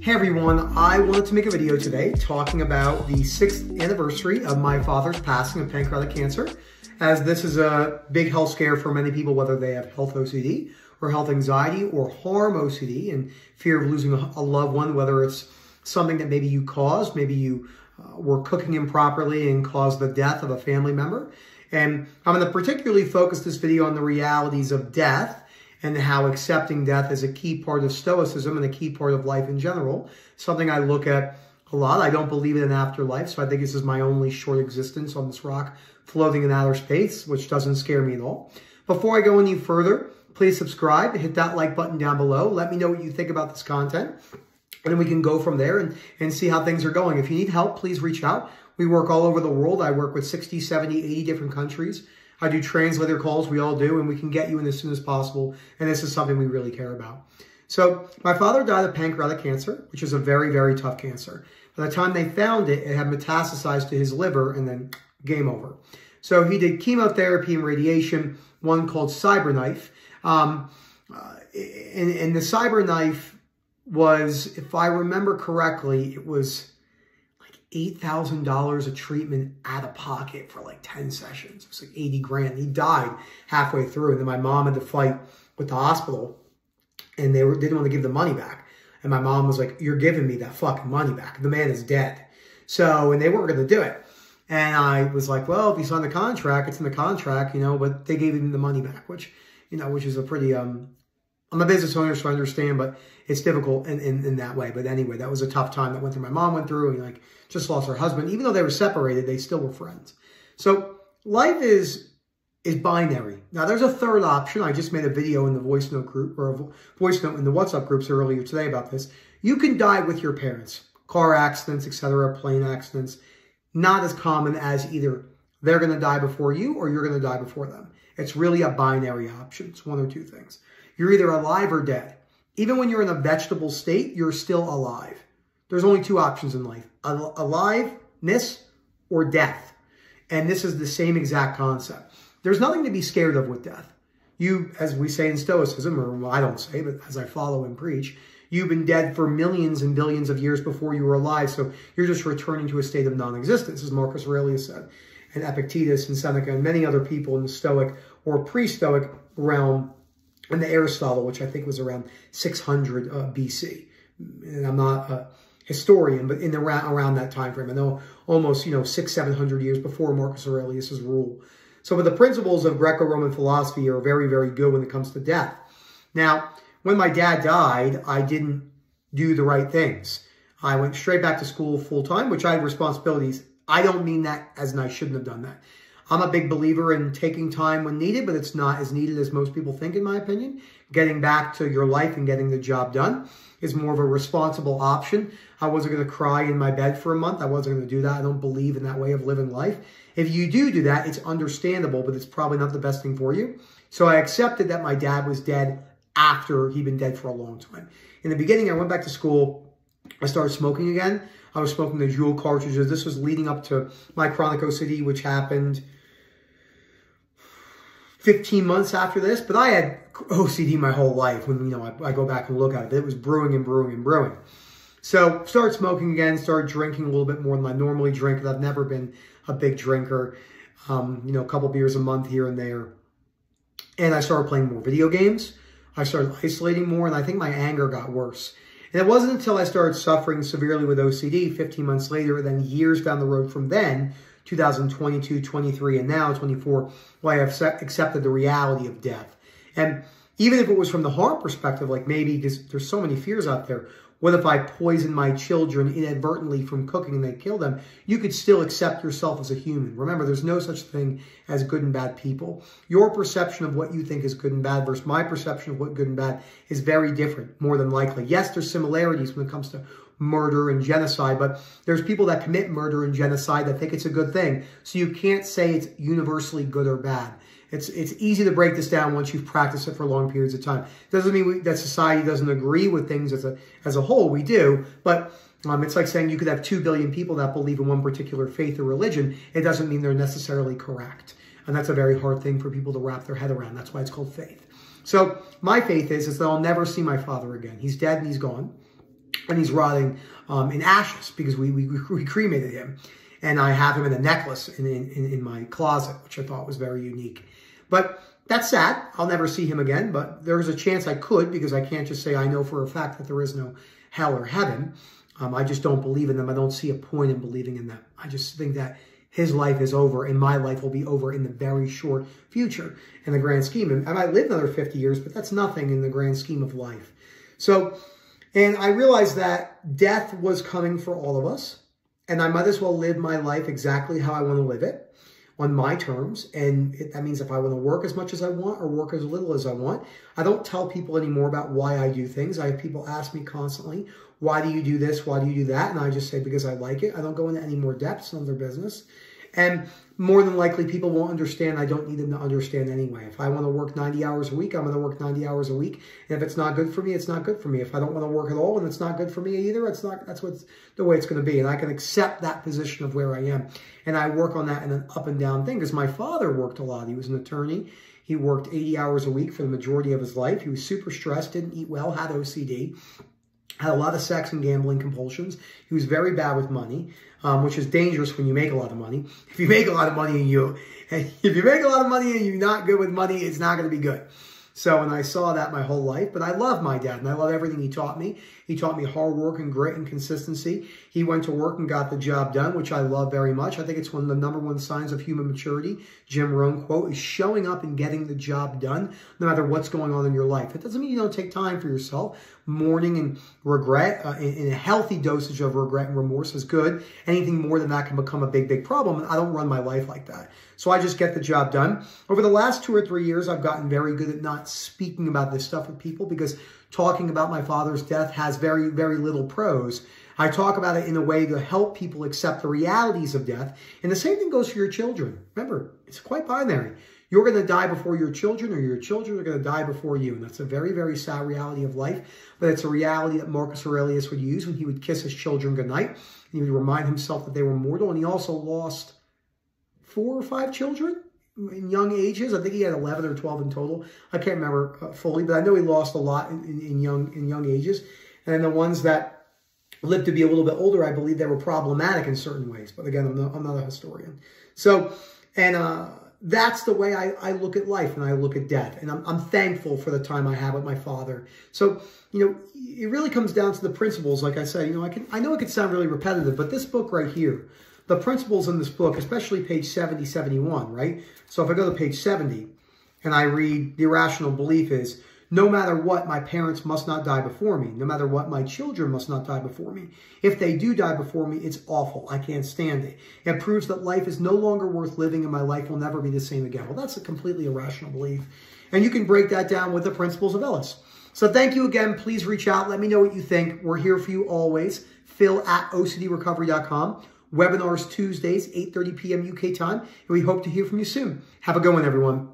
Hey everyone, I wanted to make a video today talking about the 6th anniversary of my father's passing of pancreatic cancer, as this is a big health scare for many people, whether they have health OCD or health anxiety or harm OCD and fear of losing a loved one, whether it's something that maybe you caused, maybe you were cooking improperly and caused the death of a family member. And I'm going to particularly focus this video on the realities of death and how accepting death is a key part of Stoicism and a key part of life in general. Something I look at a lot. I don't believe in an afterlife, so I think this is my only short existence on this rock floating in outer space, which doesn't scare me at all. Before I go any further, please subscribe, hit that like button down below. Let me know what you think about this content, and then we can go from there and see how things are going. If you need help, please reach out. We work all over the world. I work with 60, 70, 80 different countries. I do translator calls, we all do, and we can get you in as soon as possible. And this is something we really care about. So my father died of pancreatic cancer, which is a very, very tough cancer. By the time they found it, it had metastasized to his liver and then game over. So he did chemotherapy and radiation, one called CyberKnife. And the CyberKnife was, if I remember correctly, it was $8,000 a treatment out of pocket for like 10 sessions. It was like 80 grand. He died halfway through. And then my mom had to fight with the hospital and they didn't want to give the money back. And my mom was like, "You're giving me that fucking money back. The man is dead." So, and they weren't going to do it. And I was like, well, if he's on the contract, it's in the contract, you know, but they gave him the money back, which, you know, which is a pretty, I'm a business owner, so I understand, but it's difficult in that way. But anyway, that was a tough time that went through. My mom went through and like just lost her husband. Even though they were separated, they still were friends. So life is binary. Now there's a third option. I just made a video in the voice note group or a voice note in the WhatsApp groups earlier today about this. You can die with your parents, car accidents, etc., plane accidents. Not as common as either they're going to die before you or you're going to die before them. It's really a binary option. It's one or two things. You're either alive or dead. Even when you're in a vegetable state, you're still alive. There's only two options in life, aliveness or death. And this is the same exact concept. There's nothing to be scared of with death. You, as we say in Stoicism, or well, I don't say, but as I follow and preach, you've been dead for millions and billions of years before you were alive, so you're just returning to a state of non-existence, as Marcus Aurelius said, and Epictetus and Seneca and many other people in the Stoic or pre-Stoic realm, and the Aristotle, which I think was around 600 BC. And I'm not a historian, but in around that time frame. I know almost, 600-700 years before Marcus Aurelius's rule. So, but the principles of Greco-Roman philosophy are very, very good when it comes to death. Now, when my dad died, I didn't do the right things. I went straight back to school full-time, which I had responsibilities. I don't mean that as in I shouldn't have done that. I'm a big believer in taking time when needed, but it's not as needed as most people think, in my opinion. Getting back to your life and getting the job done is more of a responsible option. I wasn't going to cry in my bed for a month. I wasn't going to do that. I don't believe in that way of living life. If you do that, it's understandable, but it's probably not the best thing for you. So I accepted that my dad was dead after he'd been dead for a long time. In the beginning, I went back to school. I started smoking again. I was smoking the Juul cartridges. This was leading up to my chronic OCD, which happened 15 months after this, but I had OCD my whole life. When, I go back and look at it, it was brewing and brewing and brewing. So started smoking again, started drinking a little bit more than I normally drink, because I've never been a big drinker, a couple beers a month here and there. And I started playing more video games. I started isolating more, and I think my anger got worse. And it wasn't until I started suffering severely with OCD 15 months later, and then years down the road from then, 2022, 23, and now 24, why I've accepted the reality of death. And even if it was from the harm perspective, like maybe because there's so many fears out there, what if I poison my children inadvertently from cooking and they kill them? You could still accept yourself as a human. Remember, there's no such thing as good and bad people. Your perception of what you think is good and bad versus my perception of what good and bad is very different, more than likely. Yes, there's similarities when it comes to murder and genocide, but there's people that commit murder and genocide that think it's a good thing. So you can't say it's universally good or bad. It's easy to break this down once you've practiced it for long periods of time. Doesn't mean that society doesn't agree with things as a whole. We do, but it's like saying you could have 2 billion people that believe in one particular faith or religion. It doesn't mean they're necessarily correct. And that's a very hard thing for people to wrap their head around. That's why it's called faith. So my faith is that I'll never see my father again. He's dead and he's gone. and he's rotting in ashes because we cremated him. And I have him in a necklace in my closet, which I thought was very unique. But that's sad. I'll never see him again, but there's a chance I could, because I can't just say I know for a fact that there is no hell or heaven. I just don't believe in them. I don't see a point in believing in them. I just think that his life is over and my life will be over in the very short future in the grand scheme. And I might live another 50 years, but that's nothing in the grand scheme of life. So, and I realized that death was coming for all of us, and I might as well live my life exactly how I want to live it, on my terms. And that means if I want to work as much as I want or work as little as I want, I don't tell people anymore about why I do things. I have people ask me constantly, why do you do this? Why do you do that? And I just say, because I like it. I don't go into any more depth. It's none of their business. And more than likely, people won't understand. I don't need them to understand anyway. If I want to work 90 hours a week, I'm going to work 90 hours a week. And if it's not good for me, it's not good for me. If I don't want to work at all and it's not good for me either, it's not. That's the way it's going to be. And I can accept that position of where I am. And I work on that in an up and down thing, because my father worked a lot. He was an attorney. He worked 80 hours a week for the majority of his life. He was super stressed, didn't eat well, had OCD. Had a lot of sex and gambling compulsions. He was very bad with money, which is dangerous when you make a lot of money. If you make a lot of money and you're not good with money, it's not going to be good. So, and I saw that my whole life, but I love my dad and I love everything he taught me. He taught me hard work and grit and consistency. He went to work and got the job done, which I love very much. I think it's one of the #1 signs of human maturity. Jim Rohn quote is showing up and getting the job done, no matter what's going on in your life. It doesn't mean you don't take time for yourself. Mourning and regret, in a healthy dosage of regret and remorse is good. Anything more than that can become a big, big problem. And I don't run my life like that. So I just get the job done. Over the last 2 or 3 years, I've gotten very good at not speaking about this stuff with people, because talking about my father's death has very, very little pros. I talk about it in a way to help people accept the realities of death. And the same thing goes for your children. Remember, it's quite binary. You're going to die before your children, or your children are going to die before you. And that's a very, very sad reality of life. But it's a reality that Marcus Aurelius would use when he would kiss his children goodnight. And he would remind himself that they were mortal. And he also lost 4 or 5 children in young ages. I think he had 11 or 12 in total. I can't remember fully, but I know he lost a lot in young ages. And the ones that lived to be a little bit older, I believe they were problematic in certain ways. But again, I'm not a historian. So, and that's the way I look at life and I look at death. And I'm thankful for the time I had with my father. So, it really comes down to the principles. Like I said, I know it could sound really repetitive, but this book right here, the principles in this book, especially page 70, 71, right? So if I go to page 70 and I read, the irrational belief is, no matter what, my parents must not die before me. No matter what, my children must not die before me. If they do die before me, it's awful. I can't stand it. It proves that life is no longer worth living and my life will never be the same again. Well, that's a completely irrational belief. And you can break that down with the principles of Ellis. So thank you again. Please reach out. Let me know what you think. We're here for you always. Phil@OCDrecovery.com. Webinars Tuesdays, 8:30 p.m. UK time. And we hope to hear from you soon. Have a good one, everyone.